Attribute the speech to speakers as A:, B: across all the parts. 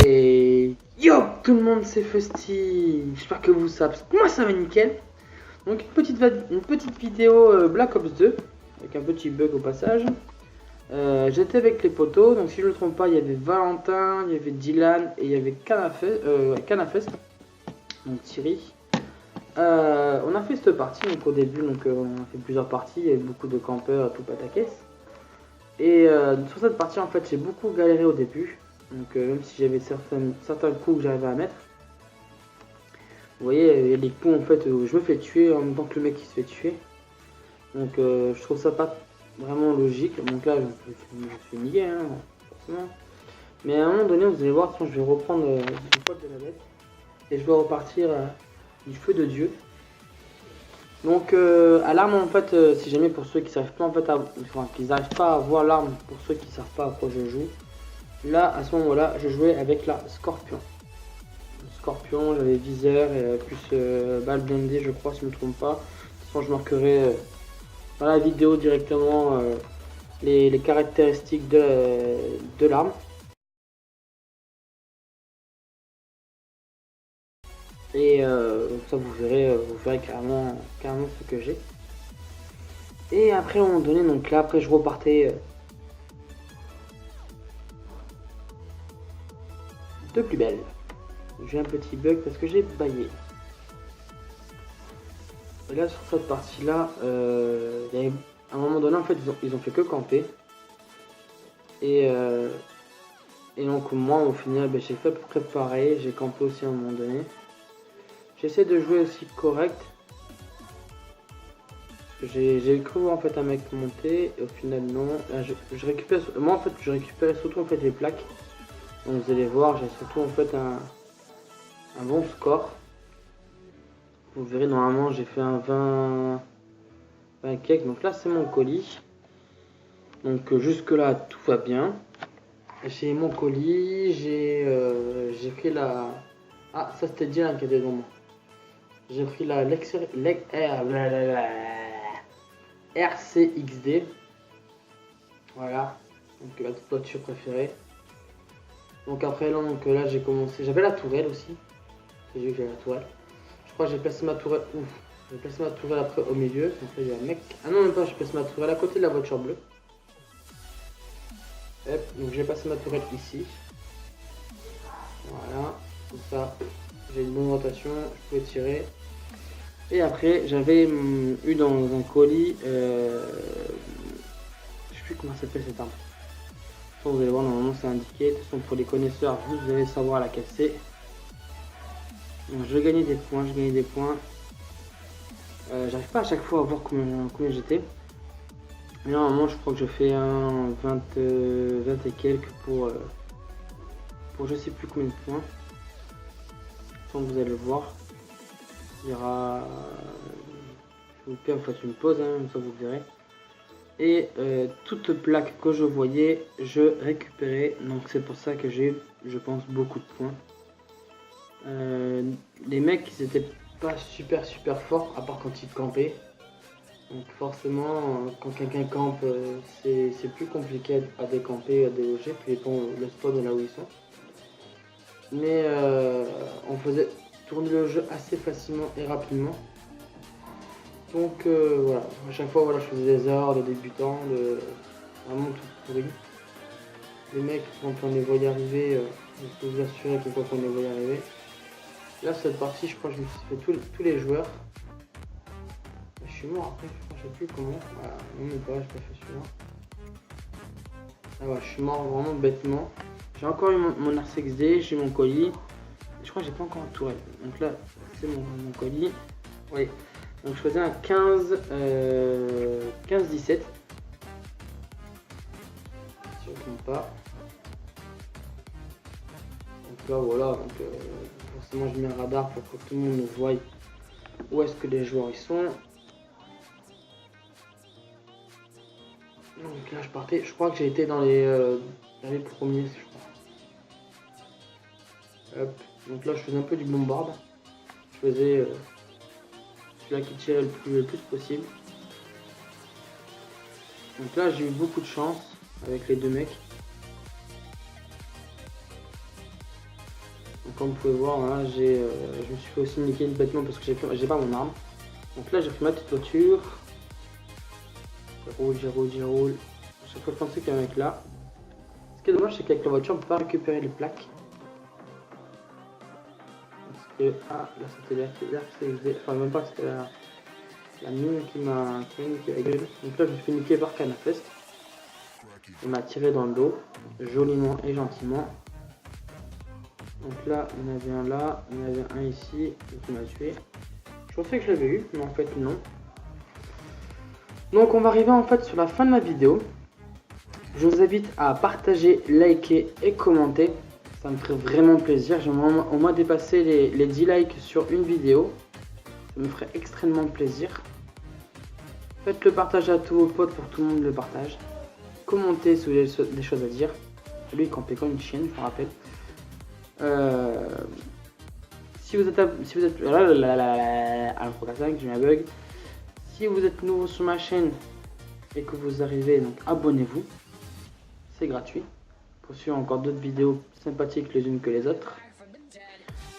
A: Et yo tout le monde, c'est Fusty. J'espère que vous savez. Moi ça va nickel. Donc une petite vidéo Black Ops 2 avec un petit bug au passage. J'étais avec les potos, donc si je ne me trompe pas, il y avait Valentin, il y avait Dylan et il y avait Canafest, donc Thierry. On a fait cette partie donc au début, donc on a fait plusieurs parties, il y avait beaucoup de campeurs, tout pataquès. Et sur cette partie en fait j'ai beaucoup galéré au début, donc même si j'avais certains coups que j'arrivais à mettre. Vous voyez, il y a des coups en fait où je me fais tuer en même temps que le mec qui se fait tuer. Donc je trouve ça pas vraiment logique. Donc là je suis nié hein, forcément. Mais à un moment donné vous allez voir, je vais reprendre le pote de la bête. Et je vais repartir du feu de Dieu. Donc à l'arme en fait, si jamais pour ceux qui savent pas en fait qu'ils n'arrivent pas à voir l'arme, pour ceux qui savent pas à quoi je joue, là à ce moment là je jouais avec la Scorpion. Scorpion, j'avais viseur et plus balle blindée je crois si je me trompe pas. De toute façon je marquerai dans la vidéo directement les caractéristiques de l'arme. Et ça vous verrez carrément ce que j'ai. Et après à un moment donné, donc là après je repartais de plus belle. J'ai un petit bug parce que j'ai baillé. Et là sur cette partie là, à un moment donné en fait ils ont fait que camper. Et donc moi au final j'ai fait à peu près pareil, j'ai campé aussi à un moment donné. J'essaie de jouer aussi correct. J'ai cru voir en fait un mec monter et au final non. Là, je récupère, moi en fait je récupère surtout en fait les plaques. Donc vous allez voir, j'ai surtout en fait un bon score. Vous verrez normalement j'ai fait un 20 cake. Donc là c'est mon colis. Donc jusque là tout va bien. J'ai mon colis, j'ai pris la... Ah ça c'était Dylan qui était devant moi. J'ai pris la RCXD. Voilà. Donc la voiture préférée. Donc après là, j'ai commencé. J'avais la tourelle aussi. J'ai vu que j'avais la tourelle. Je crois que j'ai placé ma tourelle. Ouf. J'ai placé ma tourelle après au milieu. Donc là il y a un mec. Ah non même pas, j'ai placé ma tourelle à côté de la voiture bleue. Hop, donc j'ai passé ma tourelle ici. Voilà. Comme ça. J'ai une bonne rotation. Je pouvais tirer. Et après, j'avais eu dans un colis, je sais plus comment s'appelle cette arme. Vous allez voir, normalement c'est indiqué. De toute façon, pour les connaisseurs, vous allez savoir laquelle c'est. Donc, je gagnais des points, j'arrive pas à chaque fois à voir combien j'étais. Mais normalement, je crois que je fais un 20 et quelques pour je sais plus combien de points. Sans vous allez le voir. Il y aura, je vous fais en fait une pause, hein, ça vous verrez. Et toute plaque que je voyais, je récupérais. Donc c'est pour ça que j'ai, je pense, beaucoup de points. Les mecs, ils étaient pas super forts, à part quand ils campaient. Donc forcément, quand quelqu'un campe, c'est plus compliqué à décamper, à déloger, puis bon, le spawn là où ils sont. Mais on faisait tourner le jeu assez facilement et rapidement. Donc voilà, à chaque fois voilà, je faisais des erreurs de débutant, vraiment tout pourri. Les mecs, quand on les voyait arriver, je peux vous assurer que quand on les voyait arriver. Là cette partie, je crois que je me suis fait tous les joueurs. Je suis mort après, je sais plus comment. Voilà, non mais pas, j'ai pas fait celui-là. Ah ouais, je suis mort vraiment bêtement. J'ai encore eu mon RCXD, j'ai mon colis. Je crois que j'ai pas encore un tourelle. Donc là, c'est mon colis. Oui. Donc je faisais un 15-17. Si je ne me trompe pas. Donc là voilà, donc forcément je mets un radar pour que tout le monde voie où est-ce que les joueurs ils sont. Donc là je partais, je crois que j'ai été dans les premiers je crois. Hop. Donc là je faisais un peu du bombard. Je faisais celui-là qui tirait le plus possible. Donc là j'ai eu beaucoup de chance avec les deux mecs. comme vous pouvez voir, hein, je me suis fait aussi niquer bêtement parce que j'ai pas mon arme. Donc là j'ai pris ma petite voiture. Je roule. Chaque fois je pensais qu'il y a un mec là. Ce qui est dommage c'est qu'avec la voiture on peut pas récupérer les plaques. Parce que là c'était l'RCXD, enfin même pas c'était la mine qui m'a niqué la gueule. Donc là je me suis fait niquer par Canafest. Il m'a tiré dans le dos, joliment et gentiment. Donc là, il y en avait un là, il y en avait un ici, qui m'a tué. Je pensais que je l'avais eu, mais en fait non. Donc on va arriver en fait sur la fin de ma vidéo. Je vous invite à partager, liker et commenter. Ça me ferait vraiment plaisir. J'aimerais au moins dépasser les 10 likes sur une vidéo. Ça me ferait extrêmement plaisir. Faites le partage à tous vos potes pour que tout le monde le partage. Commentez si vous avez des choses à dire. Lui il campait comme une chienne, je me rappelle. Si vous êtes j'ai un bug. Si vous êtes nouveau sur ma chaîne et que vous arrivez, donc abonnez-vous. C'est gratuit. Pour suivre encore d'autres vidéos sympathiques les unes que les autres.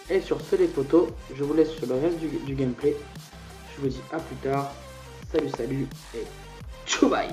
A: Et sur ce les potos, je vous laisse sur le reste du gameplay. Je vous dis à plus tard. Salut et tchou bye.